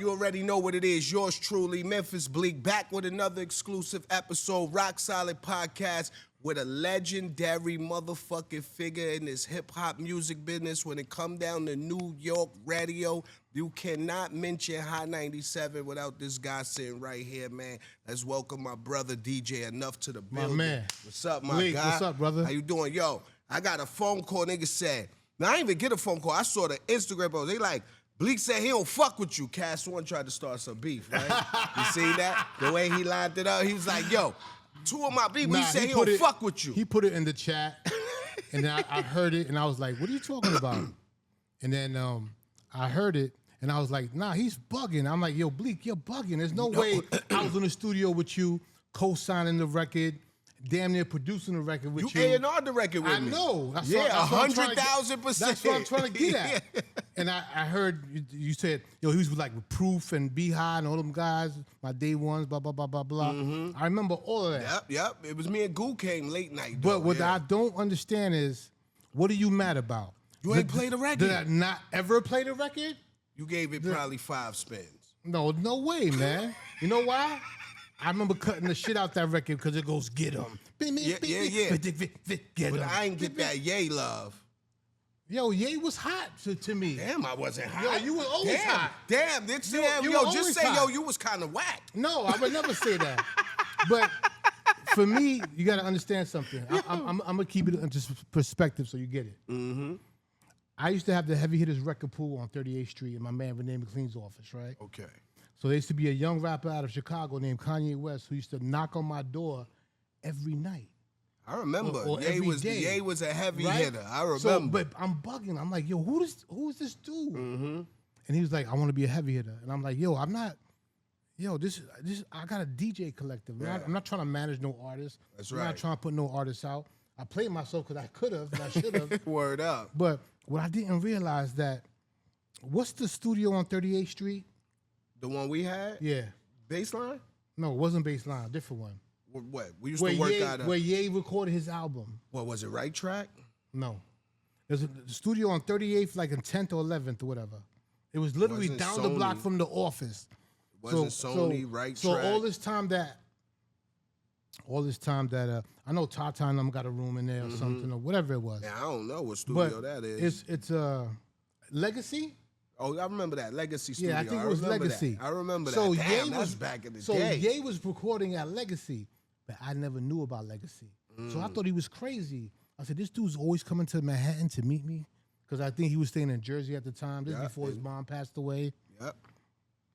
You already know what it is. Yours truly, Memphis Bleek, back with another exclusive episode, ROC Solid podcast, with a legendary motherfucking figure in this hip-hop music business. When it come down to New York radio, you cannot mention Hot 97 without this guy sitting right here, man. Let's welcome my brother, DJ Enuff, to the building. My man. What's up, my Bleek, guy? what's up, brother? How you doing? Yo, I got a phone call, nigga said. Now, I didn't even get a phone call. I saw the Instagram post. They like, Bleek said he don't fuck with you. Cass One tried to start some beef, right? You see that? The way he lined it up, he was like, yo, two of my people, he said he don't fuck with you. He put it in the chat, and then I heard it, and I was like, what are you talking about? And then I heard it, and I was like, nah, he's bugging. I'm like, yo, Bleek, you're bugging. There's no way I was in the studio with you, co-signing the record, damn near producing the record with you. You A&R the record with me. I know. That's 100,000%. That's what I'm trying to get at. Yeah. And I heard you said, yo, he was with like with Proof and Beehive and all them guys, my day ones, blah, blah, blah, blah, blah. I remember all of that. Yep. It was me and Goo came late night. But what I don't understand is, what are you mad about? You ain't played the record. Did I not ever play the record? You gave it probably 5 spins. No way, man. You know why? I remember cutting the shit out that record because it goes, get him. Yeah. Get But him. I ain't get that Ye love. Yo, Ye was hot to me. Damn, I wasn't hot. Yo, you was always hot. Damn, You just were say, hot. you was kind of whack. No, I would never say that. But for me, you got to understand something. I'm going to keep it into perspective so you get it. I used to have the Heavy Hitters record pool on 38th Street in my man Renee McLean's office, right? Okay. So there used to be a young rapper out of Chicago named Kanye West who used to knock on my door every night. I remember. Or every day, Ye was a heavy right? hitter. I remember. So, but I'm bugging. I'm like, yo, who is this dude? And he was like, I want to be a heavy hitter. And I'm like, yo, I'm not. Yo, this I got a DJ collective. I'm not trying to manage no artists. That's I'm right. not trying to put no artists out. I played myself because I could have and I should have. Word up. But what I didn't realize that, what's the studio on 38th Street? The one we had? Yeah. Baseline? No, it wasn't Baseline. Different one. What? We used to work out of. Where Ye recorded his album. What was it? Right Track? No. There's a studio on 38th, like in 10th or 11th or whatever. It was literally Wasn't down the block Sony. from the office. Wasn't Sony, Right So Track? all this time that I know Tata and them got a room in there or something or whatever it was. Yeah, I don't know what studio But that is. it's Legacy. Oh, I remember that Legacy studio. Yeah, I think it was remember Legacy. That. I remember So that. Damn, Ye that's was back in the So day. Ye was recording at Legacy, but I never knew about Legacy. So I thought he was crazy. I said, this dude's always coming to Manhattan to meet me because I think he was staying in Jersey at the time. This is before his mom passed away. Yep.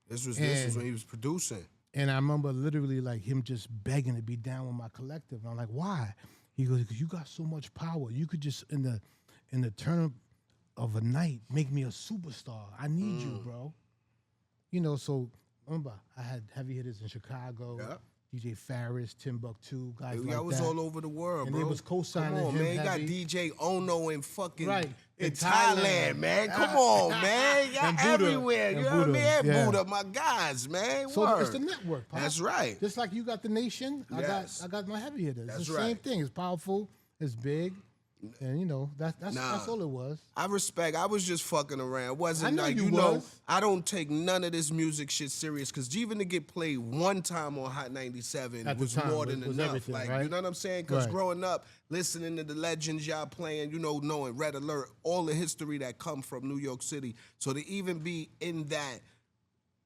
This was when he was producing. And I remember literally like him just begging to be down with my collective. And I'm like, why? He goes, because you got so much power. You could just in the turn of a night make me a superstar. I need you, bro. You know, so remember I had heavy hitters in Chicago, DJ Farris, Timbuktu, guys like that. I was all over the world, and bro. they was co-signing Come on, him man. You got heavy. DJ Ono in fucking Right. in In Thailand, Thailand. man. Come on, man. Y'all And Buddha. everywhere. And You know what I Buddha. mean? And Yeah. Buddha, my guys, man. So Word. it's the network, Pop. That's right. Just like you got the nation, Yes. I got my heavy hitters. That's It's the right. same thing. It's powerful, it's big, and you know that's all it was. I respect. I was just fucking around. It wasn't I know like you know. was. I don't take none of this music shit serious because even to get played one time on Hot 97 At the was time, more than was enough. everything, Like right? you know what I'm saying? Because Right. growing up, listening to the legends y'all playing, you know, knowing Red Alert, all the history that come from New York City. So to even be in that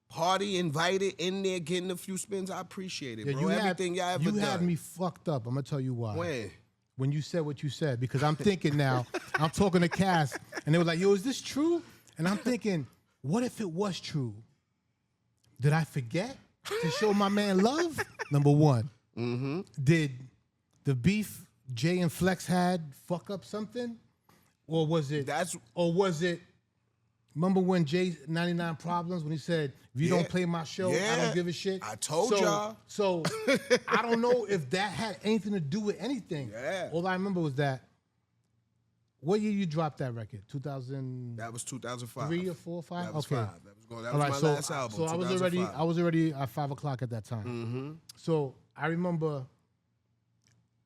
party, invited in there, getting a few spins, I appreciate it, bro. Everything y'all ever done. You had me fucked up. I'm gonna tell you why. When you said what you said, because I'm thinking now, I'm talking to Cass, and they were like, yo, is this true? And I'm thinking, what if it was true? Did I forget to show my man love? Number one. Did the beef Jay and Flex had fuck up something? Or was it, remember when Jay 99 Problems, when he said, if you don't play my show, I don't give a shit? I told y'all. So I don't know if that had anything to do with anything. Yeah. All I remember was that, what year you dropped that record? 2003 That was 2005. or 4 or 5? That was okay. 5. That was my last album. So I was already at 5 o'clock at that time. So I remember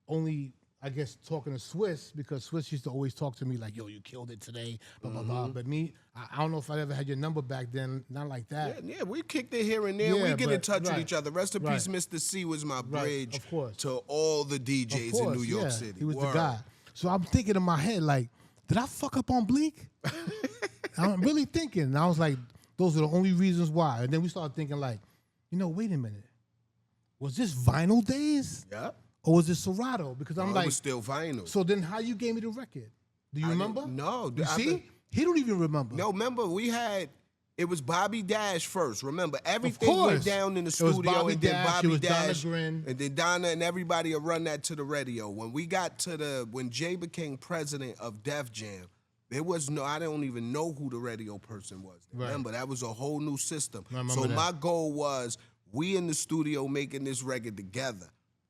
I I guess, talking to Swiss, because Swiss used to always talk to me like, yo, you killed it today, blah, blah, blah. But me, I don't know if I ever had your number back then, not like that. Yeah, we kicked it here and there. Yeah, we get in but- touch with right. each other. Rest in Right. peace, Mr. C was my bridge of course. to all the Of DJs course, in New York yeah. City. He was Word. the guy. So I'm thinking in my head, like, did I fuck up on Bleek? I'm really thinking. And I was like, those are the only reasons why. And then we started thinking like, wait a minute. Was this Vinyl Days? Yep. Or was it Serato? Because I'm It like, was still vinyl. so then how you gave me the record? Do you remember? No. You see? He don't even remember. No, remember, it was Bobby Dash first. Remember, everything went course. down in the It was studio, Bobby and then Dash, Bobby it was Donna Dash, Grin. and then Donna and everybody would run that to the radio. When we got to when Jay became president of Def Jam, I don't even know who the radio person was. Right. Remember, that was a whole new system. I remember So that. my goal was, we in the studio making this record together.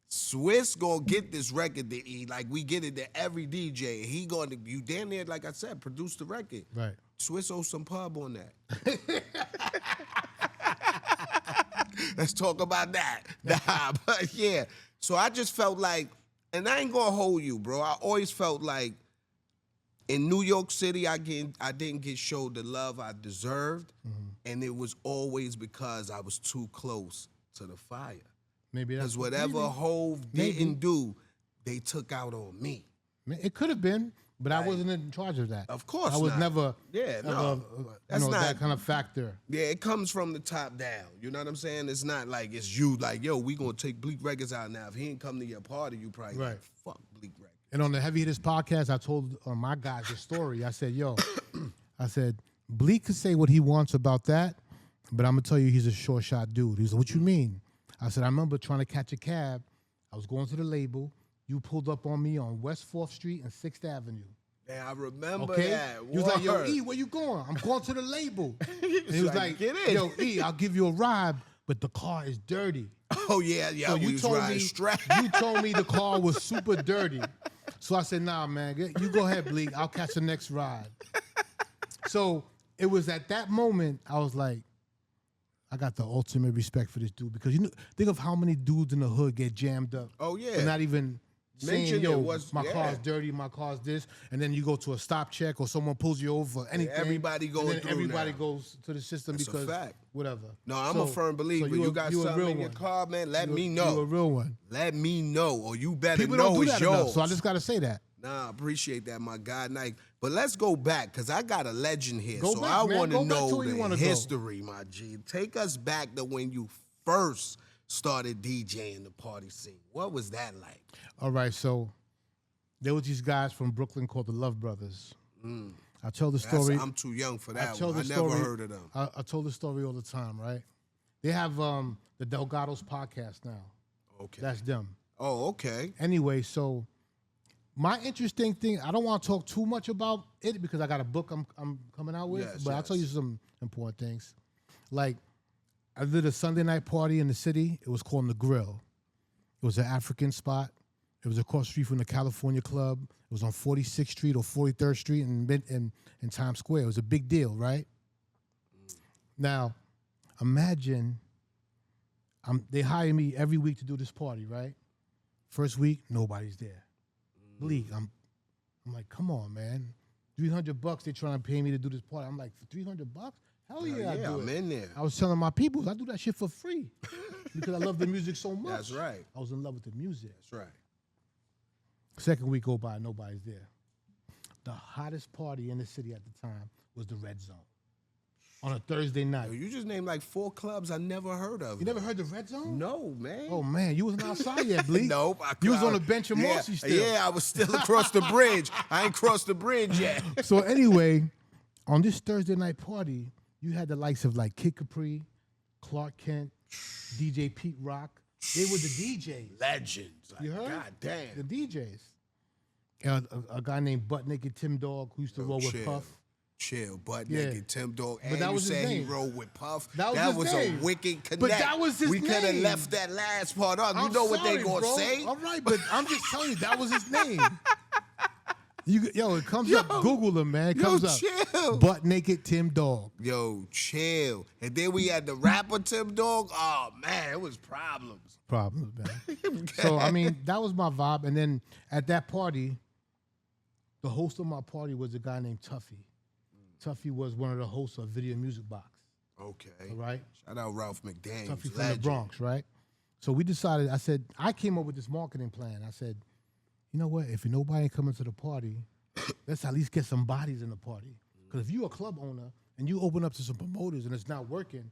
Swiss gonna get this record to eat like we get it to every DJ. He gonna, you damn near, like I said, produce the record. Right. Swiss owes some pub on that. Let's talk about that. Nah, but yeah. So I just felt like, and I ain't gonna hold you, bro. I always felt like in New York City, I didn't get showed the love I deserved, and it was always because I was too close to the fire. Maybe that's Because whatever Hove didn't do, they took out on me. It could have been, but I wasn't in charge of that. Of course I was not. never Yeah, no. That's that not- kind of factor. Yeah, it comes from the top down. You know what I'm saying? It's not like it's you, like, yo, we gonna take Bleek Records out now. If he ain't come to your party, you probably Right. like, fuck Bleek Records. And on the Heavy Hitters podcast, I told my guys the story. I said, yo, Bleek could say what he wants about that, but I'm going to tell you he's a short shot dude. He's like, what you mean? I said, I remember trying to catch a cab. I was going to the label. You pulled up on me on West 4th Street and 6th Avenue. Yeah, I remember Okay? that. He was like, yo, Word. E, where you going? I'm going to the label. And he was like, get in. yo, E, I'll give you a ride, but the car is dirty. Oh, yeah, So we you was told riding me straight. you told me the car was super dirty. So I said, nah, man, you go ahead, Bleek. I'll catch the next ride. So it was at that moment I was like, I got the ultimate respect for this dude, because think of how many dudes in the hood get jammed up. Oh, yeah. For not even saying, Mention yo, it was- my yeah. car's dirty, my car's this, and then you go to a stop check or someone pulls you over for anything. everybody going and then through everybody now. goes to the system That's a because fact. whatever. No, I'm a firm believer. You got a something real in your one. car, man, let me You know. a real one. Let me know, or you better People know don't do it's that yours. enough, so I just got to say that. Nah, I appreciate that, my God. Like, but let's go back, because I got a legend here. Go so back, I man. want to Go back to know where you the wanna go. history, my G. Take us back to when you first started DJing the party scene. What was that like? All right, so there was these guys from Brooklyn called the Love Brothers. I tell the story. I'm too young for that tell one. I the never story- heard of them. I told the story all the time, right? They have the Delgados podcast now. Okay. That's them. Oh, okay. Anyway, so my interesting thing, I don't want to talk too much about it because I got a book I'm coming out with, Yes, but I'll yes. tell you some important things. Like, I did a Sunday night party in the city. It was called The Grill. It was an African spot. It was across the street from the California Club. It was on 46th Street or 43rd Street in Times Square. It was a big deal, right? Now, imagine they hire me every week to do this party, right? First week, nobody's there. Bleek, I'm like, come on, man. $300 they trying to pay me to do this party. I'm like, for $300? Hell yeah, I do I'm it. in there. I was telling my people, I do that shit for free because I love the music so much. That's right. I was in love with the music. That's right. Second week go by, nobody's there. The hottest party in the city at the time was the Red Zone on a Thursday night. You just named like 4 clubs I never heard of. You never heard the Red Zone? No, man. Oh man, you wasn't outside yet, Bleek. Nope. You was on the bench of yeah, Marcy still. Yeah, I was still across the bridge. I ain't crossed the bridge yet. So anyway, on this Thursday night party, you had the likes of like Kid Capri, Clark Kent, DJ Pete Rock. They were the DJs. Legends. Like, You heard? God damn. The DJs. A guy named Butt Naked Tim Dog who used to roll with chill. Puff. Chill, butt Yeah. naked, Tim Dog. But And that you was his said he name. rolled with Puff. That was his name. a wicked connect. But that was his We could have name. left that last part up. You I'm know what they sorry, gonna bro. say? All right, but I'm just telling you, that was his name. It comes up. Google him, man. It comes up. Chill. Butt naked Tim Dog. Yo, chill. And then we had the rapper Tim Dog. Oh man, it was problems. Man. So I mean, that was my vibe. And then at that party, the host of my party was a guy named Tuffy. Tuffy was one of the hosts of Video Music Box. Okay. All right. Shout out Ralph McDaniels. Tuffy from the Bronx, right? So we decided. I came up with this marketing plan. I said, you know what? If nobody coming to the party, let's at least get some bodies in the party. Because if you're a club owner and you open up to some promoters and it's not working,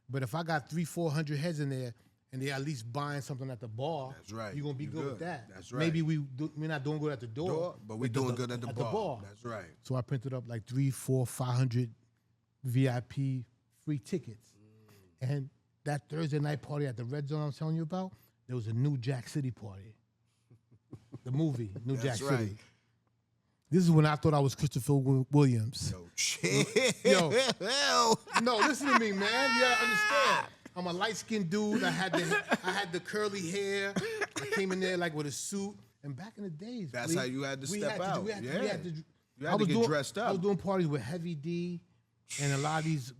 but if I got 300-400 heads in there and they at least buying something at the bar, that's right. You're gonna be good with that. That's right. Maybe we're not doing good at the door, but we're doing good at the bar. That's right. So I printed up like 300, 400, 500 VIP free tickets, and that Thursday night party at the Red Zone I was telling you about, there was a New Jack City party. The movie, New Jack City. This is when I thought I was Christopher Williams. Yo, chill. Yo. No, listen to me, man. You gotta understand. I'm a light-skinned dude. I had the curly hair. I came in there like with a suit. And back in the days, that's how you had to step out. You had to get dressed up. I was doing parties with Heavy D and a lot of these,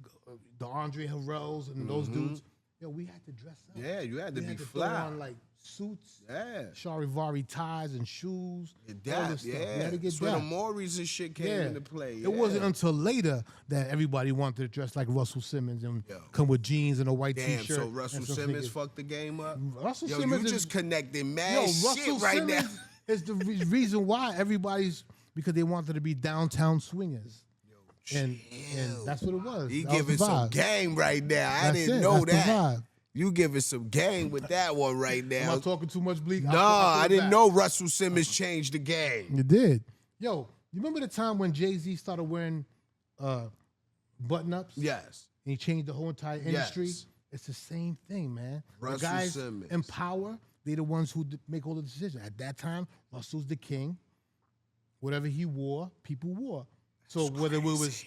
the Andre Harrells and those dudes. Yo, we had to dress up. Yeah, you had to be throw fly. on like suits, Charivari ties and shoes. All this stuff. We had to get That's when the Maury's and shit came into play. It wasn't until later that everybody wanted to dress like Russell Simmons and come with jeans and a white t-shirt. So Russell Simmons fucked the game up? Russell Simmons just connected mad shit right Simmons now. Is the reason why because they wanted to be downtown swingers. And that's what it was. He giving some game right now. I didn't know that. You giving some game with that one right now. Am I talking too much, Bleek? No, I didn't know Russell Simmons changed the game. You did. Yo, you remember the time when Jay-Z started wearing button-ups? Yes. And he changed the whole entire industry? Yes. It's the same thing, man. Russell the guys Simmons. in power, they're the ones who make all the decisions. At that time, Russell's the king. Whatever he wore, people wore. So whether it was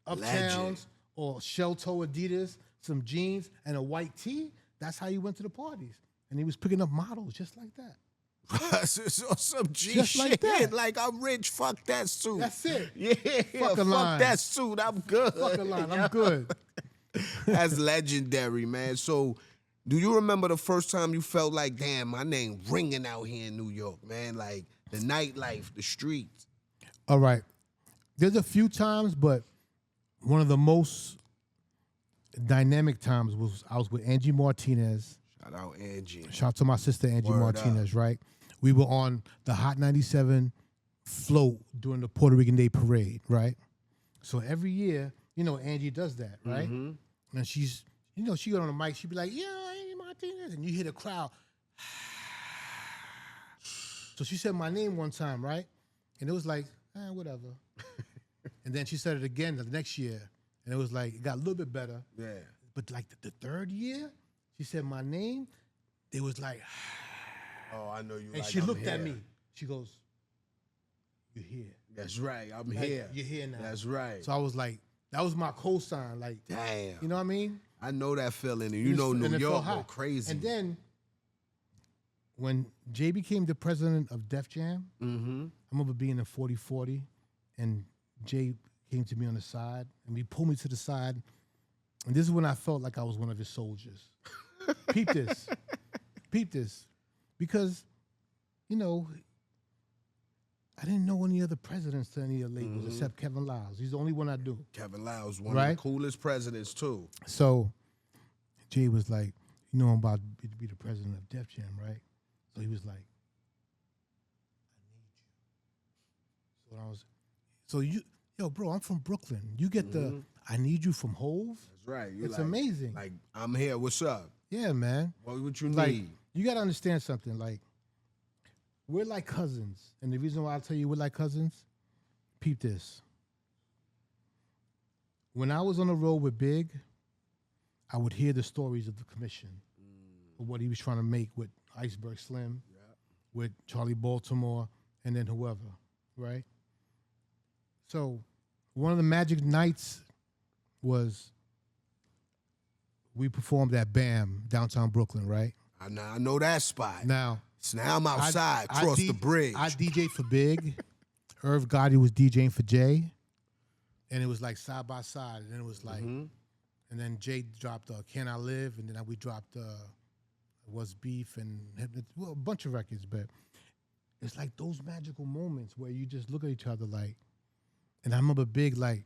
Uptowns or shell-toe Adidas, some jeans, and a white tee, that's how he went to the parties. And he was picking up models just like that. So some G just shit. like that. Like, I'm rich, fuck that suit. That's it. Yeah, fuck that suit, I'm good. Fuck a line, I'm good. That's legendary, man. So, do you remember the first time you felt like, damn, my name ringing out here in New York, man? Like, the nightlife, the streets. All right. There's a few times, but one of the most dynamic times was I was with Angie Martinez. Shout out Angie. Shout out to my sister Angie Word Martinez, up. right? We were on the Hot 97 float during the Puerto Rican Day Parade, right? So every year, Angie does that, right? Mm-hmm. And she's, she got on the mic, she'd be like, yeah, Angie Martinez. And you hear the crowd. So she said my name one time, right? And it was like, whatever. And then she said it again the next year. And it was like, it got a little bit better. Yeah. But like the third year, she said my name. It was like, oh, I know you. And like, she I'm looked here. at me. She goes, you're here. That's right. I'm like, here. You're here now. That's right. So I was like, that was my cosign. Like, damn. You know what I mean? I know that feeling. And New York go crazy. And then when Jay became the president of Def Jam, I remember being in 4040, and Jay came to me on the side, and he pulled me to the side, and this is when I felt like I was one of his soldiers. Peep this. Peep this. Because, I didn't know any other presidents to any of the labels except Kevin Liles. He's the only one I do. Kevin Liles, one of the coolest presidents, too. So Jay was like, I'm about to be the president of Def Jam, right? So he was like, I need you. Yo, bro, I'm from Brooklyn. You get the I need you from Hove? That's right. It's like, amazing. Like, I'm here. What's up? Yeah, man. What you like, need? You got to understand something. Like, we're like cousins. And the reason why I tell you we're like cousins, peep this. When I was on the road with Big, I would hear the stories of the commission, of what he was trying to make with Iceberg Slim, with Charlie Baltimore, and then whoever, right? So one of the magic nights was we performed at BAM, downtown Brooklyn, right? I know that spot. Now I'm outside, across the bridge. I DJ for Big, Irv Gotti was DJing for Jay, and it was like side by side, and then it was like, and then Jay dropped Can I Live, and then we dropped Was Beef and a bunch of records, but it's like those magical moments where you just look at each other like, and I remember Big like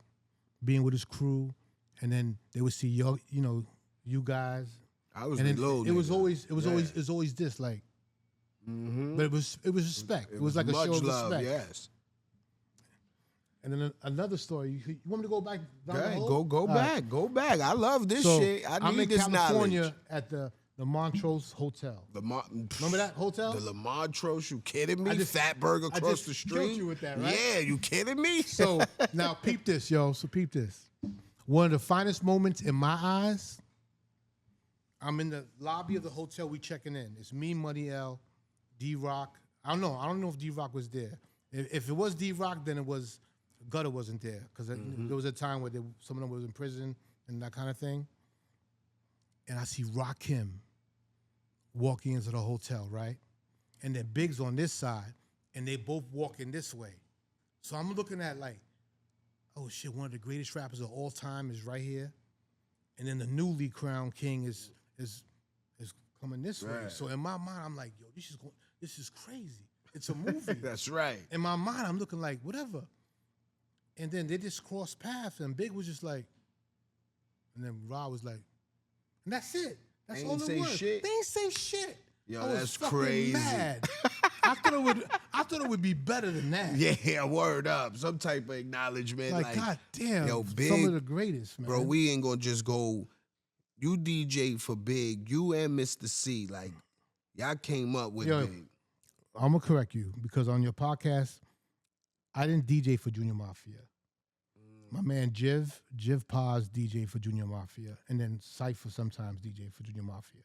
being with his crew, and then they would see you guys. I was and then little. It was always this like, but it was respect. It was like a much show of love, respect. yes. And then another story. You want me to go back down the Okay, hole? go back, go back. I love this So shit. I'm need in this California knowledge. at the Montrose Hotel. Remember that hotel? The Montrose, you kidding me? I just- Fat Burger I across just the killed street. you with that, right? Yeah, you kidding me? So now peep this, yo. So peep this. One of the finest moments in my eyes, I'm in the lobby of the hotel we checking in. It's me, Muddy L, D-Rock. I don't know if D-Rock was there. If it was D-Rock, then it was Gutter wasn't there because there was a time where some of them was in prison and that kind of thing. And I see Rakim walking into the hotel, right? And then Big's on this side, and they both walking this way. So I'm looking at like, oh shit, one of the greatest rappers of all time is right here. And then the newly crowned king is coming this way. Right. So in my mind, I'm like, yo, this is crazy. It's a movie. That's right. In my mind, I'm looking like, whatever. And then they just crossed paths, and Big was just like, and then Ra was like, and that's it. That's They all ain't it say was. shit? They ain't say shit. Yo, I was that's fucking crazy. mad. I thought it would be better than that. Yeah, word up. Some type of acknowledgement. Like, God damn, yo, Big, some of the greatest, man. bro, we ain't gonna just go, you DJ for Big, you and Mr. C, like, y'all came up with Yo, Big. I'm going to correct you because on your podcast, I didn't DJ for Junior Mafia. My man Jiv Paz DJ for Junior Mafia, and then Cypher sometimes DJ for Junior Mafia.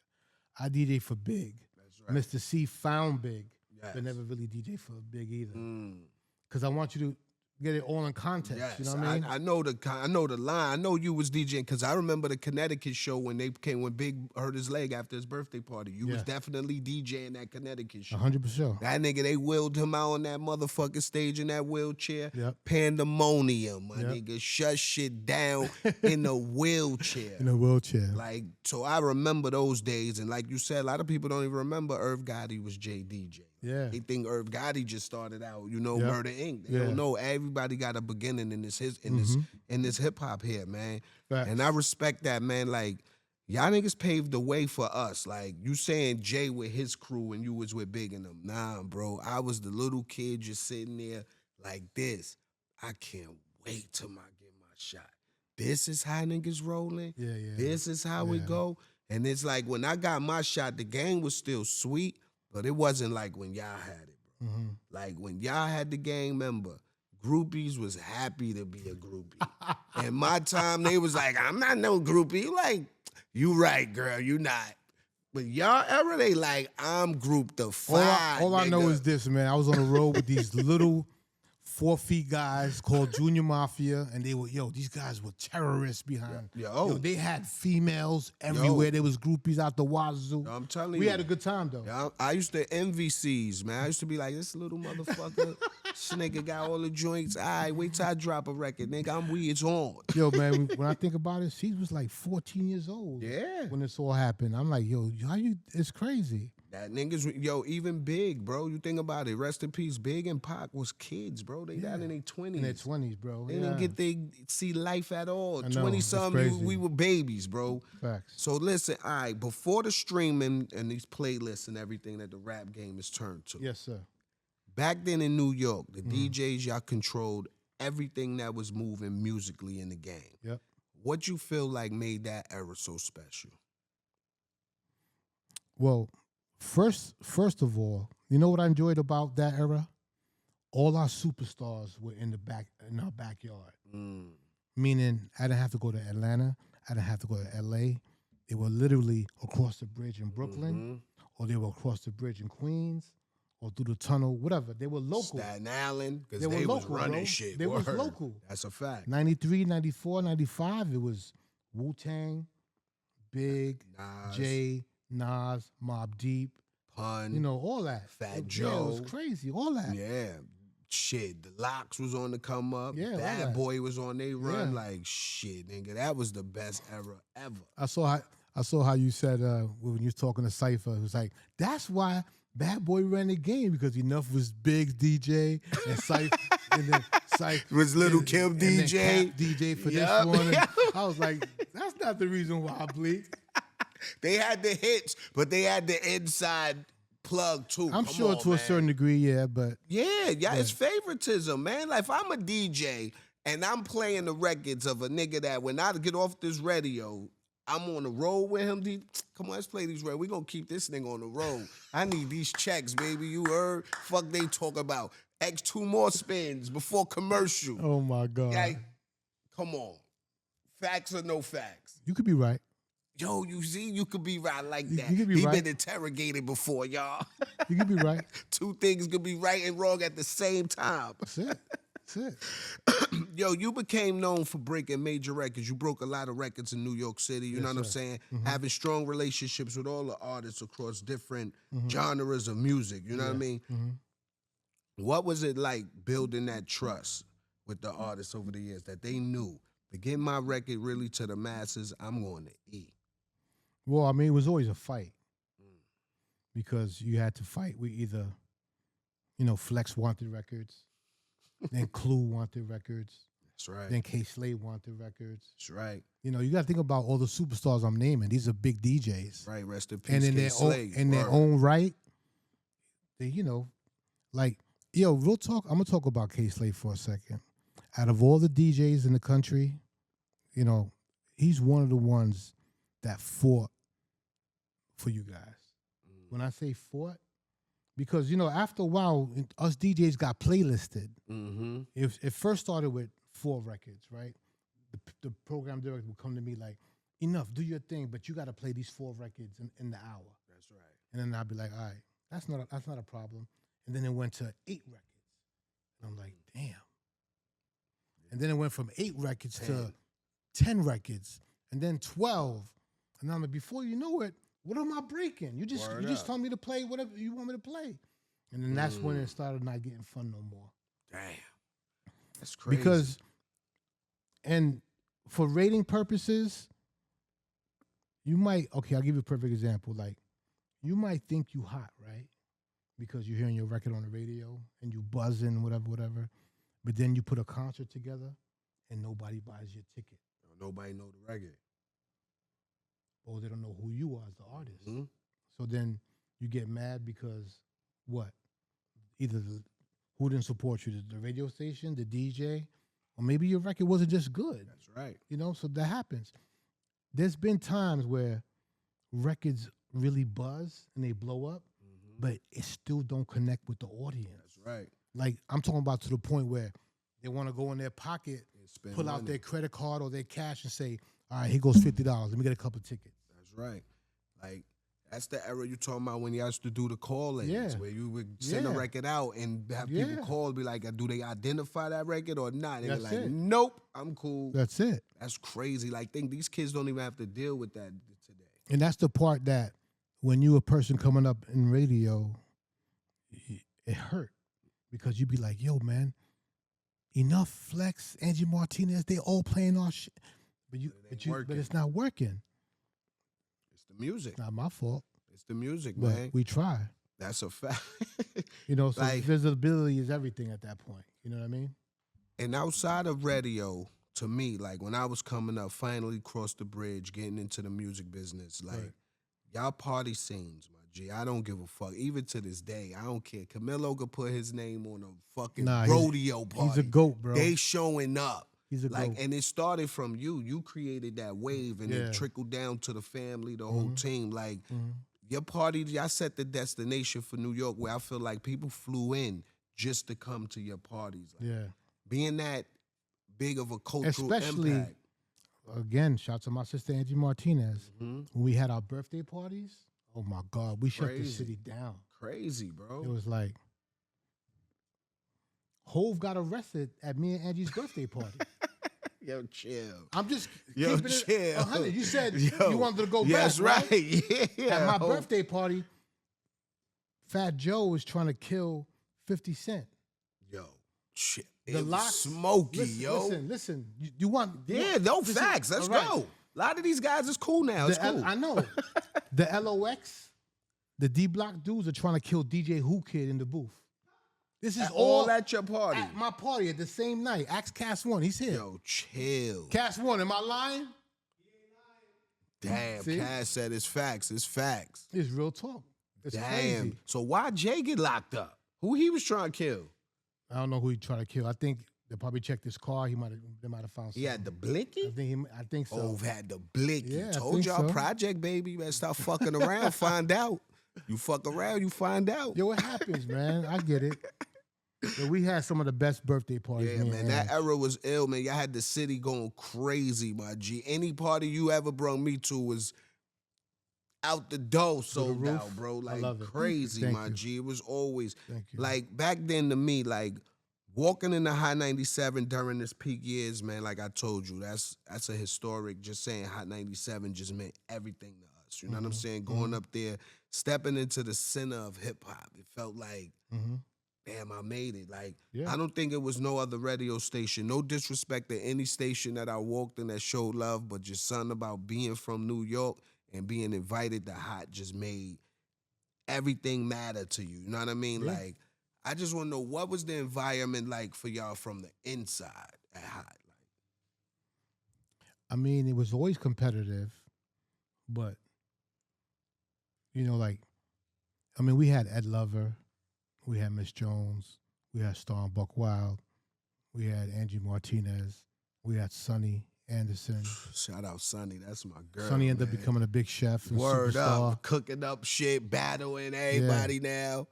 I DJ for Big. That's right. Mr. C found Big, Yes. but never really DJ for Big either. Because I want you to get it all in context. Yes, You know what I mean? I know the line. I know you was DJing because I remember the Connecticut show when Big hurt his leg after his birthday party. You was definitely DJing that Connecticut show. 100%. That nigga, they wheeled him out on that motherfucking stage in that wheelchair. Yep. Pandemonium, my Yep. nigga. Shut shit down in a wheelchair. In a wheelchair. Like, so I remember those days. And like you said, a lot of people don't even remember Irv Gotti was Jay DJ. Yeah. They think Irv Gotti just started out, Yep. Murder Inc. They don't know everybody got a beginning in this hip hop here, man. Facts. And I respect that, man. Like, y'all niggas paved the way for us. Like, you saying Jay with his crew and you was with Big and them. Nah, bro. I was the little kid just sitting there like this. I can't wait till I get my shot. This is how niggas rolling. Yeah. This is how we go. And it's like when I got my shot, the game was still sweet, but it wasn't like when y'all had it, bro. Like when y'all had the gang member, groupies was happy to be a groupie. And my time, they was like, I'm not no groupie. Like, you right, girl, you not. But y'all era, they like, I'm group the five. All I know nigga. is this, man. I was on the road with these little 4 feet guys called Junior Mafia, and they were, these guys were terrorists behind. They had females everywhere. There was groupies out the wazoo. I'm telling you. We had a good time, though. Yeah, I used to envy C's, man. I used to be like, this little motherfucker, this nigga got all the joints. All right, wait till I drop a record. Nigga, I'm weird, it's on. Yo, man, when I think about it, she was like 14 years old. Yeah. When this all happened. I'm like, it's crazy. That niggas, even Big, bro. You think about it. Rest in peace. Big and Pac was kids, bro. They died in their 20s. In their 20s, bro. They didn't get to see life at all. I know, 20-something, it's crazy. we were babies, bro. Facts. So listen, all right, before the streaming and these playlists and everything that the rap game is turned to. Yes, sir. Back then in New York, the DJs, y'all controlled everything that was moving musically in the game. Yep. What you feel like made that era so special? Well, first of all, you know what I enjoyed about that era? All our superstars were in our backyard. Meaning, I didn't have to go to Atlanta. I didn't have to go to LA. They were literally across the bridge in Brooklyn, or they were across the bridge in Queens, or through the tunnel, whatever. They were local. Staten Island, because They they were was local, running bro. shit. They was Word. local. That's a fact. 93, 94, 95, it was Wu-Tang, Big, Nas, Jay, Nas, Mobb Deep, Pun, all that. Fat Yeah, it Joe. was crazy, all that. Yeah. shit, the Locks was on the come up. Yeah, Bad Boy was on they run. Yeah. Like, shit, nigga, that was the best era ever. I saw how you said when you was talking to Cypher, it was like, that's why Bad Boy ran the game, because Enuff was big DJ and Cypher and then Cypher was Little Kim and DJ. then Cap DJ for this one. And I was like, that's not the reason why, Bleek. They had the hits, but they had the inside plug too. I'm Come sure on, to a man. certain degree, yeah, but Yeah, it's favoritism, man. Like, if I'm a DJ and I'm playing the records of a nigga that when I get off this radio, I'm on the road with him. Come on, let's play these records. We gonna keep this nigga on the road. I need these checks, baby. You heard? Fuck they talk about. X 2 more spins before commercial. oh my God. Like, come on. Facts or no facts? You could be right. Yo, you see, you could be right like that. You could be He right. been interrogated before, y'all. You could be right. Two things could be right and wrong at the same time. That's it. That's it. Yo, you became known for breaking major records. You broke a lot of records in New York City, you know what I'm saying? Having strong relationships with all the artists across different genres of music, you know what I mean? What was it like building that trust with the artists over the years that they knew, to get my record really to the masses, I'm going to eat? Well, I mean, it was always a fight because you had to fight. We either, Flex wanted records, then Clue wanted records, That's right. then K Slade wanted records. That's right. You got to think about all the superstars I'm naming. These are big DJs. Right, rest in peace, And in their own right, they, real talk, I'm going to talk about K Slade for a second. Out of all the DJs in the country, he's one of the ones that fought for you guys. When I say fought, because, after a while, us DJs got playlisted. Mm-hmm. It first started with 4 records, right? The program director would come to me like, Enuff, do your thing, but you got to play these 4 records in the hour. That's right. And then I'd be like, all right, that's not a problem. And then it went to 8 records. And I'm like, damn. And then it went from 8 records to 10 records, and then 12. And I'm like, before you know it, what am I breaking? You just tell me to play whatever you want me to play. And then that's when it started not getting fun no more. Damn. That's crazy. Because, and for rating purposes, I'll give you a perfect example. Like, you might think you hot, right? Because you're hearing your record on the radio and you buzzing, whatever. But then you put a concert together and nobody buys your ticket. Nobody know the record. Or they don't know who you are as the artist. Mm-hmm. So then you get mad because what? Either who didn't support you, the radio station, the DJ, or maybe your record wasn't just good. That's right. So that happens. There's been times where records really buzz and they blow up, but it still don't connect with the audience. That's right. Like, I'm talking about to the point where they want to go in their pocket, pull out their credit card or their cash and say, all right, here goes $50. Let me get a couple tickets. That's right. Like, that's the era you're talking about when you used to do the call-ins, where you would send a record out and have people call and be like, do they identify that record or not? And they're like, nope, I'm cool. That's it. That's crazy. Like, these kids don't even have to deal with that today. And that's the part that when you a person coming up in radio, it hurt. Because you'd be like, yo, man, Enuff, Flex, Angie Martinez, they all playing our shit. But it's not working. It's the music. It's not my fault. It's the music, but man. We try. That's a fact. So visibility is everything at that point. You know what I mean? And outside of radio, to me, like when I was coming up, finally crossed the bridge, getting into the music business, like y'all party scenes, my G, I don't give a fuck. Even to this day, I don't care. Camilo could put his name on a fucking rodeo party. He's a GOAT, bro. They showing up. He's a GOAT. And it started from you. You created that wave, and it trickled down to the family, the whole team. Like, your party, y'all set the destination for New York where I feel like people flew in just to come to your parties. Like, being that big of a cultural impact. Again, shout out to my sister Angie Martinez. When we had our birthday parties, oh my God, we shut the city down. Crazy, bro. It was like, Hove got arrested at me and Angie's birthday party. Yo, chill. I'm just chill. It 100. You said you wanted to go back, That's right. Yeah. At my birthday party, Fat Joe was trying to kill 50 Cent. Yo. shit. The It was locks, smoky, listen, yo. Listen. You want? Yeah, no facts. Let's all right. go. A lot of these guys is cool now. It's cool. I know. The LOX, the D Block dudes are trying to kill DJ Who Kid in the booth. This is all at your party. At my party at the same night. Ask Cass One. He's here. Yo, chill. Cass One, am I lying? Damn, See? Cass said it's facts. It's facts. It's real talk. It's Damn. crazy. So why Jay get locked up? Who he was trying to kill? I don't know who he tried to kill. I think they probably checked his car. They might have found something. He had the blicky? I think so. Oh, had the blicky. Yeah, I Told think y'all so. project, baby. You better stop fucking around. Find out. You fuck around, you find out. Yo, it happens, man. I get it. But we had some of the best birthday parties. Yeah, man, that era was ill, man. Y'all had the city going crazy, my G. Any party you ever brought me to was out the door sold roof. out, bro. I Like love it. crazy, Thank my you. G. It was always Thank you. like back then to me, like walking in the Hot 97 during this peak years, man. Like I told you, that's a historic. Just saying, Hot 97 just meant everything to us. You know what I'm saying? Going up there, stepping into the center of hip hop, it felt like. Damn, I made it. Like, Yeah. I don't think it was no other radio station. No disrespect to any station that I walked in that showed love, but just something about being from New York and being invited to Hot just made everything matter to you. You know what I mean? Yeah. Like, I just want to know, what was the environment like for y'all from the inside at Hot? I mean, it was always competitive, but, you know, like, I mean, we had Ed Lover, we had Miss Jones, we had Star and Buck Wild, we had Angie Martinez, we had Sonny Anderson. Shout out Sonny, that's my girl. Sonny ended up man. becoming a big chef and Word superstar. up, cooking up shit, battling everybody now.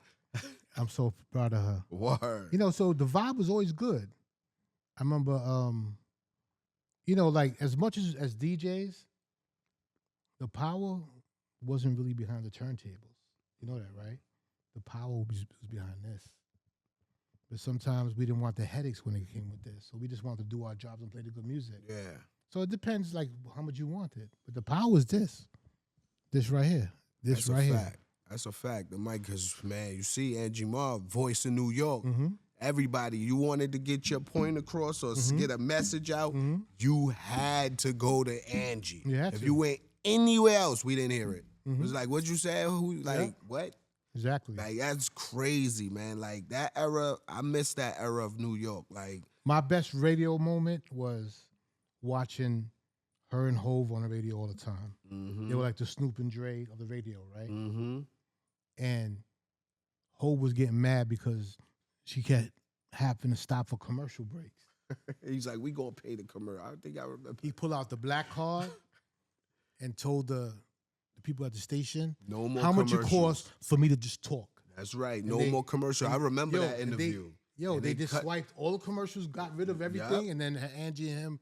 I'm so proud of her. Word. You know, so the vibe was always good. I remember, you know, like as much as DJs, the power wasn't really behind the turntables. You know that, right? The power was behind this. But sometimes we didn't want the headaches when it came with this. So we just wanted to do our jobs and play the good music. Yeah. So it depends, like, how much you want it. But the power is this. This right here. This That's right a here. fact. That's a fact. The mic, because, man, you see Angie Marv, voice in New York. Everybody, you wanted to get your point across or get a message out, you had to go to Angie. You had if to. you went anywhere else, we didn't hear it. It was like, what'd you say? Who? Like, Yeah. what? Exactly. Like, that's crazy, man. Like, that era, I miss that era of New York. Like, My best radio moment was watching her and Hove on the radio all the time. They were like the Snoop and Dre of the radio, right? And Hove was getting mad because she kept having to stop for commercial breaks. he's like, we gonna pay the commercial. I think I remember. He pulled out the black card and told the people at the station No more how much it commercials. costs for me to just talk. That's right. And No they- more commercial. I remember that and interview. They And just cut- swiped all the commercials, got rid of everything, and then Angie and him,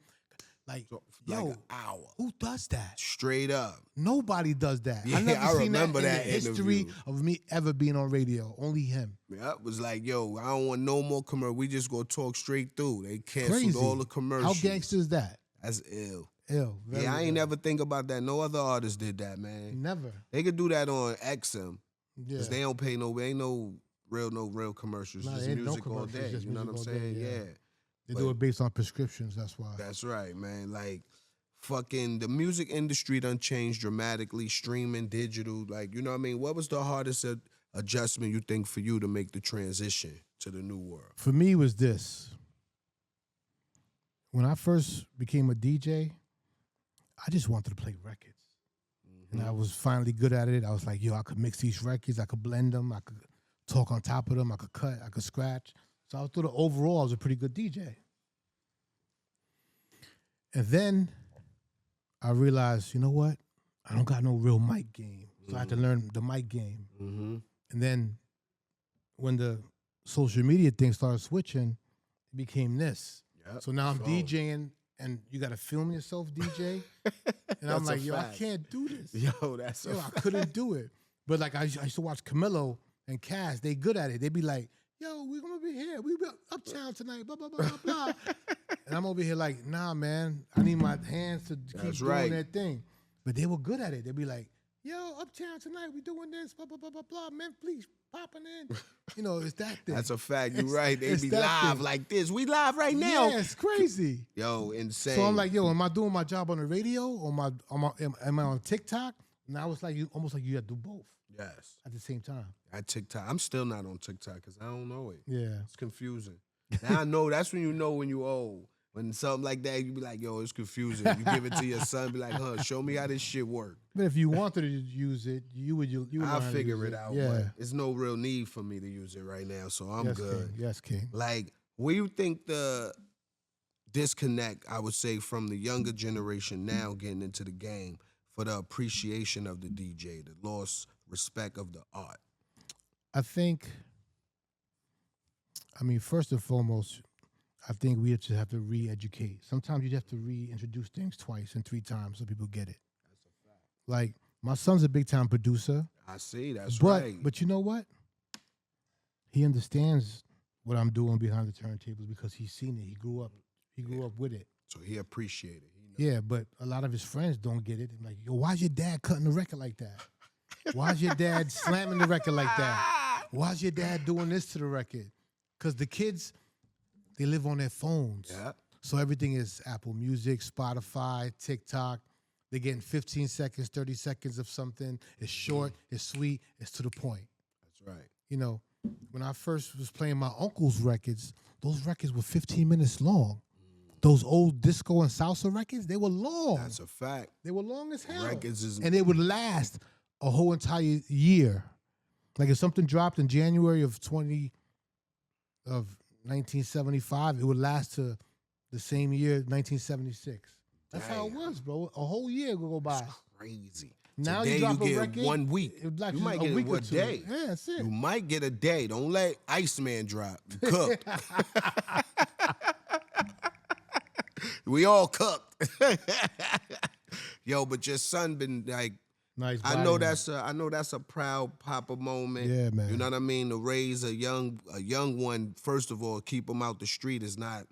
like, like yo, an hour. who does that? Straight up. Nobody does that. Yeah, I never I seen remember that in that the history interview. of me ever being on radio. Only him. Yeah, it was like, yo, I don't want no more commercial. We just gonna talk straight through. They canceled Crazy. all the commercials. How gangster is that? That's ill. Ill. Very Yeah, I ain't ill. never think about that. No other artist did that, man. Never. They could do that on XM. Yeah. Because they don't pay ain't no real commercials. Nah, just ain't no music all commercials, day. just You know what I'm music all day, saying? yeah. Yeah. They But- do it based on prescriptions. That's why. That's right, man. Like, fucking the music industry done changed dramatically, streaming, digital. Like, you know what I mean? What was the hardest adjustment you think for you to make the transition to the new world? For me, it was this. When I first became a DJ, I just wanted to play records. And I was finally good at it. I was like, yo, I could mix these records. I could blend them. I could talk on top of them. I could cut. I could scratch. So I thought overall I was a pretty good DJ. And then I realized, you know what? I don't got no real mic game. So I had to learn the mic game. And then when the social media thing started switching, it became this. Yep. So now I'm DJing, and you got to film yourself DJ. And I'm That's a like, yo, I fact. can't do this. Yo, that's Yo, I couldn't do it. But like I used to watch Camilo and Cass. They good at it. They be like, yo, we're going to be here. We be uptown tonight, blah, blah, blah, blah, blah. And I'm over here like, nah, man. I need my hands to keep That's doing right. their thing. But they were good at it. They'd be like, yo, uptown tonight, we doing this, blah, blah, blah, blah, blah. Memphis popping in. You know, it's that thing. That's a fact. You're right. They be that live thing. like this. We live right now. Yeah, it's crazy. Yo, insane. So I'm like, yo, am I doing my job on the radio or am I on TikTok? Now it's like almost like you have to do both. Yes. At the same time. At TikTok. I'm still not on TikTok because I don't know it. Yeah. It's confusing. Now I know. That's when you know when you old. When something like that, you be like, yo, it's confusing. You give it to your son, be like, huh, show me how this shit work. But if you wanted to use it, you would I'll figure it out. Yeah. But it's no real need for me to use it right now, so I'm good. King. Yes, King. Like, where you think the disconnect, I would say, from the younger generation now getting into the game for the appreciation of the DJ, the lost respect of the art? I think, first and foremost, I think we just have to re-educate. Sometimes you have to reintroduce things twice and 3 times so people get it. That's a fact. Like, my son's a big-time producer. I see, that's right. But you know what? He understands what I'm doing behind the turntables because he's seen it. He grew up with it. So he appreciated it. Yeah, but a lot of his friends don't get it. I'm like, yo, why's your dad cutting the record like that? Why's your dad slamming the record like that? Why's your dad doing this to the record? Because the kids, they live on their phones. Yeah. So everything is Apple Music, Spotify, TikTok. They're getting 15 seconds, 30 seconds of something. It's short, it's sweet, it's to the point. That's right. You know, when I first was playing my uncle's records, those records were 15 minutes long. Those old disco and salsa records, they were long. That's a fact. They were long as hell. Records is... And they would last a whole entire year. Like if something dropped in January of 1975, it would last to the same year, 1976. That's how it was, bro. A whole year would go by. That's crazy. Now Today you drop get a record, 1 week. Like You might get a week or a two. day. Yeah, that's it. You might get a day. Don't let Iceman drop. You cook. We all cooked. Yo, but your son been like, Nice. I know that's a proud papa moment. Yeah, man. You know what I mean? To raise a young one, first of all, keep him out the street is not.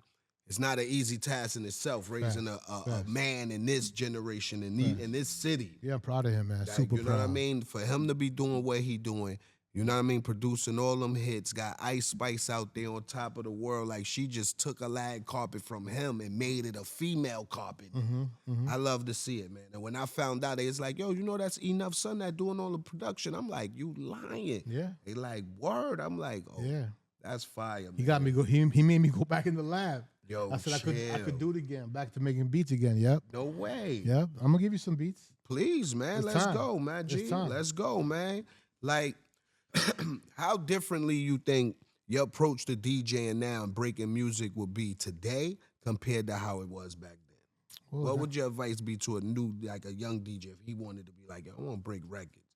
It's not an easy task in itself, raising a man in this generation, in this city. Yeah, I'm proud of him, man. Like, Super you know proud. what I mean? For him to be doing what he doing, you know what I mean? Producing all them hits, got Ice Spice out there on top of the world. Like, she just took a lag carpet from him and made it a female carpet. I love to see it, man. And when I found out, it's like, yo, you know that's Enuff's son that doing all the production. I'm like, you lying. Yeah. They like, word. I'm like, oh, Yeah. that's fire, man. He got me go. He made me go back in the lab. Yo, I said I chill. could do it again. Back to making beats again. Yep. No way. Yep. I'm gonna give you some beats. Please, man. It's Let's time. go, man. G. It's time. Let's go, man. Like, how differently you think your approach to DJing now and breaking music would be today compared to how it was back then? What would your advice be to a young DJ if he wanted to be like, I want to break records?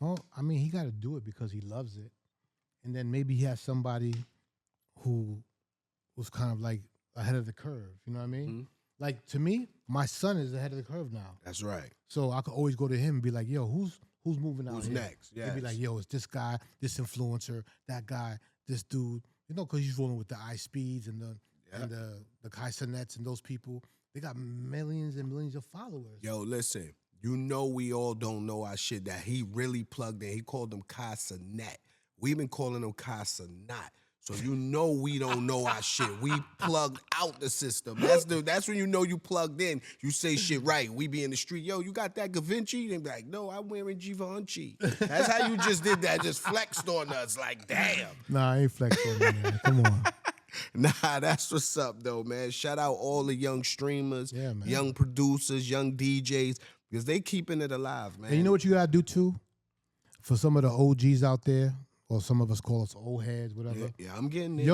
Well, I mean, he got to do it because he loves it, and then maybe he has somebody who was kind of like ahead of the curve. You know what I mean? Mm-hmm. Like to me, my son is ahead of the curve now. That's right. So I could always go to him and be like, yo, who's moving out Who's here? next? He'd be Yes. like, yo, it's this guy, this influencer, that guy, this dude. You know, because he's rolling with the iSpeeds and the Kai Sonets and those people. They got millions and millions of followers. Yo, listen. You know we all don't know our shit that he really plugged in. He called them Casanet. We've been calling them Casanat. So you know we don't know our shit. We plugged out the system. That's when you know you plugged in. You say shit right. We be in the street. Yo, you got that Gavinci? They be like, no, I'm wearing Givenchy. That's how you just did that. Just flexed on us. Like, damn. Nah, I ain't flexing on you, man. Come on. Nah, that's what's up, though, man. Shout out all the young streamers, young producers, young DJs, because they keeping it alive, man. And you know what you got to do, too? For some of the OGs out there, or some of us call us old heads, whatever. Yeah, I'm getting it.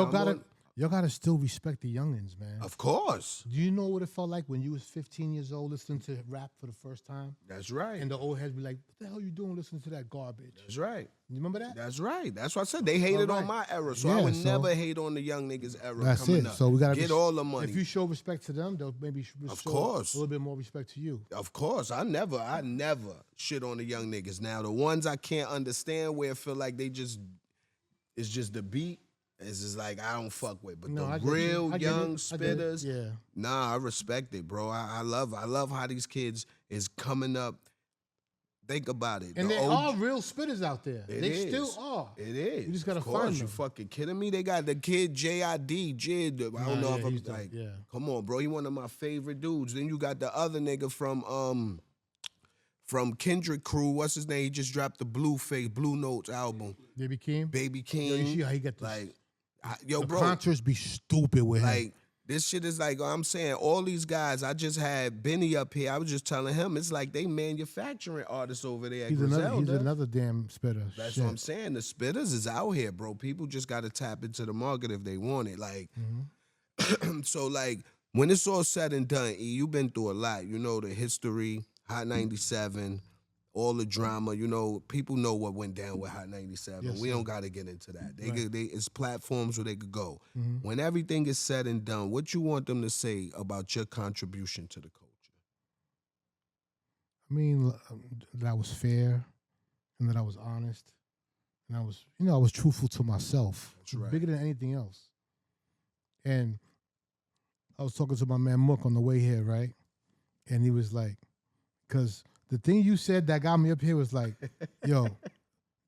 Y'all gotta still respect the youngins, man. Of course. Do you know what it felt like when you was 15 years old listening to rap for the first time? That's right. And the old heads be like, what the hell you doing listening to that garbage? That's right. You remember that? That's right. That's what I said. They hated on my era, so I would never hate on the young niggas era That's coming it. up. So we gotta get all the money. If you show respect to them, they'll maybe show a little bit more respect to you. Of course. I never shit on the young niggas. Now, the ones I can't understand where I feel like it's just the beat. It's just like I don't fuck with. But the real young spitters, nah, I respect it, bro. I love how these kids is coming up. Think about it. And there are real spitters out there. They still are. It is. You just gotta of course, find them. You fucking kidding me? They got the kid JID, Jid. I don't know if I'm like, come on, bro. He one of my favorite dudes. Then you got the other nigga from Kendrick Crew. What's his name? He just dropped the Blue Notes album. Baby Keem. Yo, you see how he got this? Like, the bro. concerts be stupid with him. Like, this shit is like, I'm saying, all these guys, I just had Benny up here. I was just telling him, it's like they manufacturing artists over there at Griselda. He's another damn spitter. That's what I'm saying. The spitters is out here, bro. People just got to tap into the market if they want it. Like, so like, when it's all said and done, E, you've been through a lot. You know, the history, Hot 97, all the drama. You know, people know what went down with Hot 97. Yes, we don't got to get into that. It's platforms where they could go. Mm-hmm. When everything is said and done, what you want them to say about your contribution to the culture? I mean, that I was fair and that I was honest. And I was, I was truthful to myself. That's right. Bigger than anything else. And I was talking to my man Mook on the way here, right? And he was like, because the thing you said that got me up here was like, yo,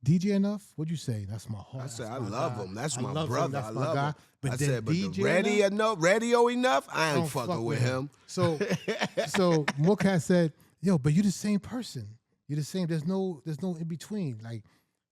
DJ Enuff, what'd you say? That's my heart. I said, I love him. That's my love brother. him. That's I my love guy. him. But I then said, but DJ the radio enough, I ain't fucking fuck with him. So Mook had said, yo, but you the same person. You're the same. There's no in between. Like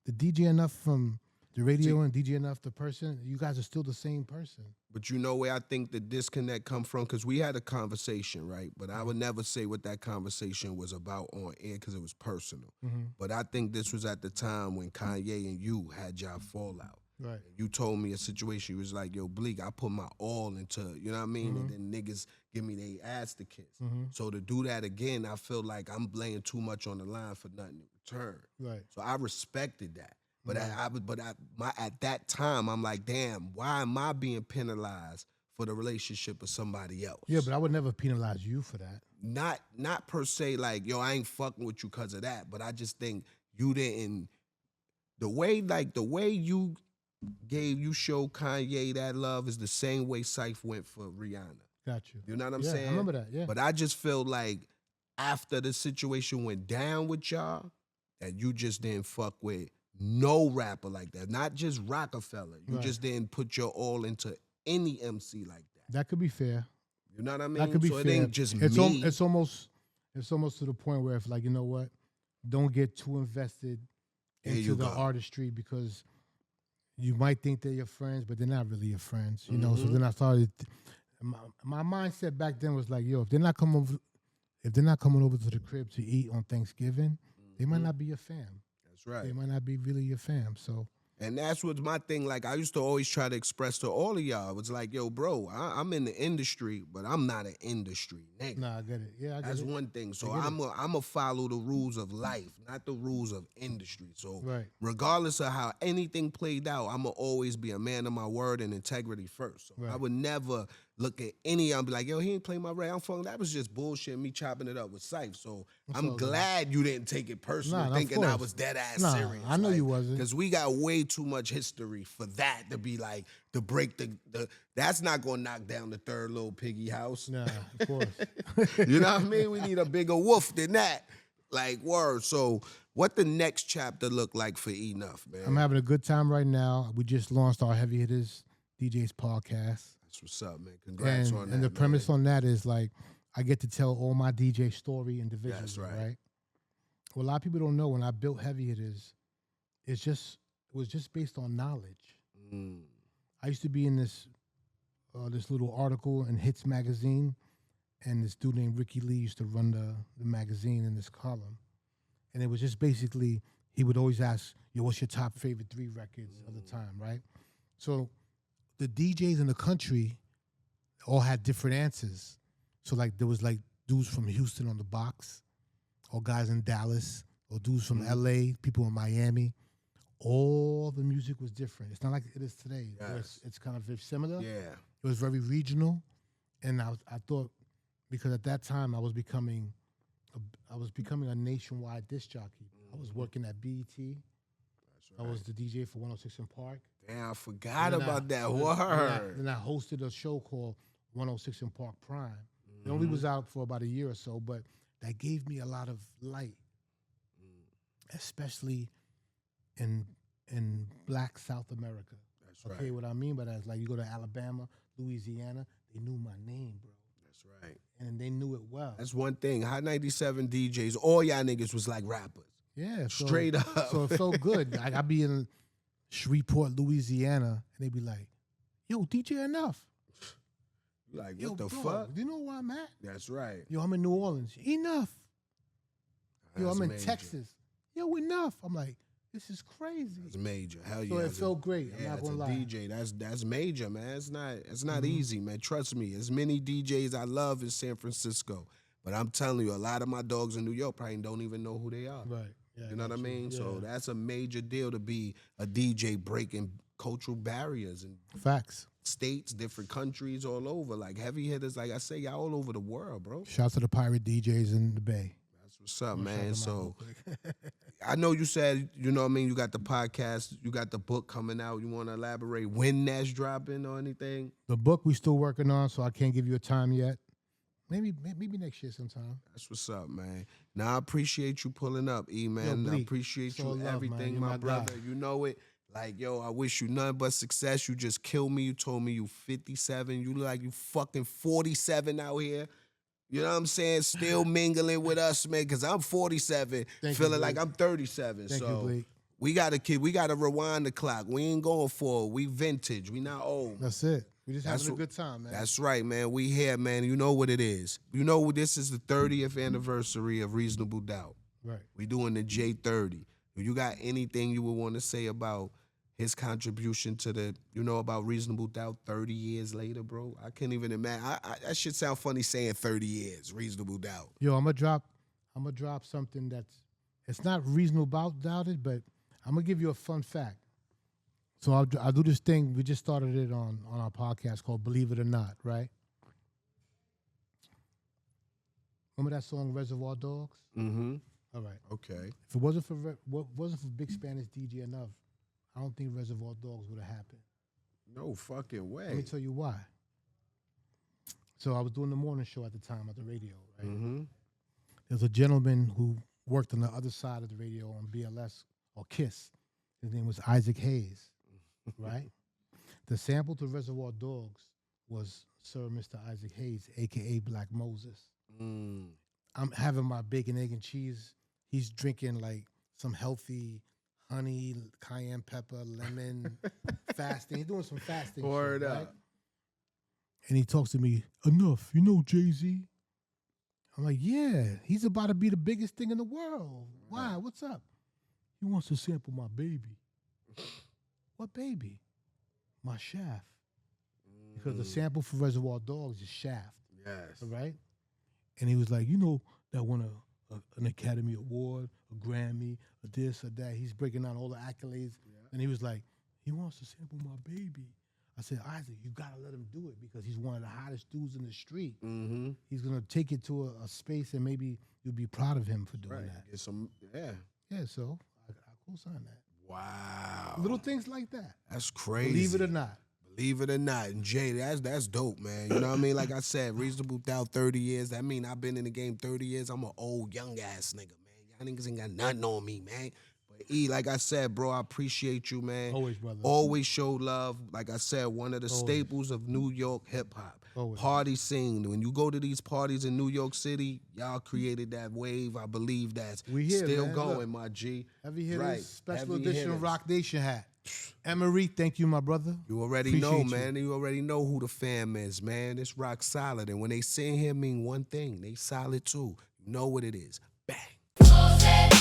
the DJ Enuff from the radio and DJ Enuff the person, you guys are still the same person. But you know where I think the disconnect come from? Because we had a conversation, right? But I would never say what that conversation was about on air because it was personal. Mm-hmm. But I think this was at the time when Kanye and you had y'all fallout. Right. You told me a situation. You was like, yo, Bleek, I put my all into, you know what I mean? Mm-hmm. And then niggas give me their ass to kiss. Mm-hmm. So to do that again, I feel like I'm laying too much on the line for nothing in return. Right. So I respected that. But at that time, I'm like, damn, why am I being penalized for the relationship of somebody else? Yeah, but I would never penalize you for that. Not per se like, yo, I ain't fucking with you because of that. But I just think you didn't, the way you showed Kanye that love is the same way Syph went for Rihanna. Got you. You know what I'm saying? I remember that, yeah. But I just feel like after the situation went down with y'all, that you just didn't fuck with no rapper like that. Not just Rockefeller. You just didn't put your all into any MC like that. That could be fair. You know what I mean? That could be so fair. It ain't just it's me. It's almost to the point where it's like, you know what? Don't get too invested into the artistry because you might think they're your friends, but they're not really your friends. You know. So then I started. My mindset back then was like, yo, if they're not coming over to the crib to eat on Thanksgiving, they might not be your fam. That's right. They might not be really your fam. So. And that's what's my thing. Like, I used to always try to express to all of y'all. It's like, yo, bro, I'm in the industry, but I'm not an industry nigga. Nah, I get it. Yeah, I get it. That's one thing. So I'm a follow the rules of life, not the rules of industry. So regardless of how anything played out, I'm going to always be a man of my word and integrity first. So I would never look at any and be like, yo, he ain't play my rap. I'm fucking, that was just bullshit, me chopping it up with Syph. So I'm glad you didn't take it personal, thinking I was dead ass serious. I know you wasn't. Because we got way too much history for that to be like, to break the that's not going to knock down the third little piggy house. Nah, of course. You know what I mean? We need a bigger wolf than that. Like, word. So what the next chapter look like for Enuff, man? I'm having a good time right now. We just launched our Heavy Hitters DJs podcast. That's what's up, man. Congrats on that. And the premise on that is like, I get to tell all my DJ story individually, That's right? Well, a lot of people don't know when I built Heavy Hitters, it was just based on knowledge. I used to be in this little article in Hits magazine, and this dude named Ricky Lee used to run the magazine in this column. And it was just basically, he would always ask, yo, what's your top favorite 3 records of the time, right? So the DJs in the country all had different answers. So like there was like dudes from Houston on the box, or guys in Dallas, or dudes from LA, people in Miami. All the music was different. It's not like it is today. Yes. It's kind of very similar. Yeah. It was very regional. And I thought, because at that time I was becoming a nationwide disc jockey. I was working at BET. That's right. I was the DJ for 106 in Park. Damn, I forgot about that. Word. Then I hosted a show called 106 in Park Prime. It only was out for about a year or so, but that gave me a lot of light. especially in Black South America. That's right. Okay, what I mean by that is like you go to Alabama, Louisiana, they knew my name, bro. That's right. And they knew it well. That's one thing. Hot 97 DJs, all y'all niggas was like rappers. Yeah, so, Straight up. So it felt good. Like I be in Shreveport, Louisiana, and they be like, "Yo, DJ Enuff." Like, Yo, what the bro, fuck? Do you know where I'm at? That's right. Yo, I'm in New Orleans. Enough. Yo, That's I'm in major. Texas. Yo, enough. I'm like, this is crazy. It's major. Hell So yeah. it felt great. I'm Yeah, not as a gonna lie. DJ, that's major, man. It's not easy, man. Trust me. As many DJs I love in San Francisco, but I'm telling you, a lot of my dogs in New York probably don't even know who they are. Right. Yeah, You know what I mean? Yeah. So that's a major deal to be a DJ breaking cultural barriers and Facts. states, different countries, all over. Like heavy hitters, like I say, y'all all over the world, bro. Shout to the pirate DJs in the Bay. That's what's up, I'm gonna man. shout them out So real quick. I know you said, you know what I mean, you got the podcast, you got the book coming out. You want to elaborate when that's dropping or anything? The book we still working on, so I can't give you a time yet. Maybe next year sometime. That's what's up, man. Now I appreciate you pulling up, E, man. I Bleek, appreciate it's you all love, man. everything, You're my my brother. guy. You know it. Like, yo, I wish you nothing but success. You just killed me. You told me you 57. You look like you fucking 47 out here. You know what I'm saying? Still mingling with us, man, because I'm 47, Thank you, feeling like Bleek. I'm 37. Thank you, So Bleek. we gotta rewind the clock. We ain't going forward. We vintage. We not old. That's it. We just That's having a what- good time, man. That's right, man. We here, man. You know what it is. You know this is the 30th anniversary of Reasonable Doubt. Right. We doing the J30. You got anything you would want to say about his contribution to the, about Reasonable Doubt 30 years later, bro? I can't even imagine. That shit sound funny saying 30 years, Reasonable Doubt. Yo, I'm gonna drop something it's not reasonable doubted, but I'm gonna give you a fun fact. So I'll do this thing. We just started it on our podcast called Believe It or Not, right? Remember that song Reservoir Dogs? Mm-hmm. All right. Okay. If it wasn't for Big Spanish DJ Enuff, I don't think Reservoir Dogs would have happened. No fucking way. Let me tell you why. So I was doing the morning show at the time at the radio, right? Mm-hmm. There's a gentleman who worked on the other side of the radio on BLS or KISS. His name was Isaac Hayes, right? The sample to Reservoir Dogs was Sir Mr. Isaac Hayes, a.k.a. Black Moses. Mm. I'm having my bacon, egg, and cheese. He's drinking like some healthy honey, cayenne pepper, lemon, fasting. He's doing some fasting. Word shit, up. right? And he talks to me, Enuff, you know Jay-Z? I'm like, yeah, he's about to be the biggest thing in the world. Why? What's up? He wants to sample my baby. What baby? My Shaft. Because the sample for Reservoir Dogs is Shaft. Yes. All right? And he was like, that won an Academy Award, a Grammy, a this, or that. He's breaking down all the accolades. Yeah. And he was like, he wants to sample my baby. I said, Isaac, you got to let him do it because he's one of the hottest dudes in the street. Mm-hmm. He's going to take it to a space and maybe you'll be proud of him for doing that. Get some, yeah. Yeah, so I co-sign that. Wow. Little things like that. That's crazy. Believe it or not. Believe it or not. And Jay, that's dope, man. You know what I mean? Like I said, Reasonable Doubt 30 years. That mean I've been in the game 30 years. I'm an old, young ass nigga, man. Y'all niggas ain't got nothing on me, man. But E, like I said, bro, I appreciate you, man. Always, brother. Always show love. Like I said, one of the staples of New York hip hop. Always. Party scene. When you go to these parties in New York City, y'all created that wave. I believe that's We here, still man. going, Look. my G. Heavy hitters, Right. special Heavy edition hitters. Rock Nation hat. Emery, thank you, my brother. You already Appreciate know, you. man. You already know who the fam is, man. It's ROC Solid. And when they sing here, mean one thing. They solid, too. You know what it is. Bang.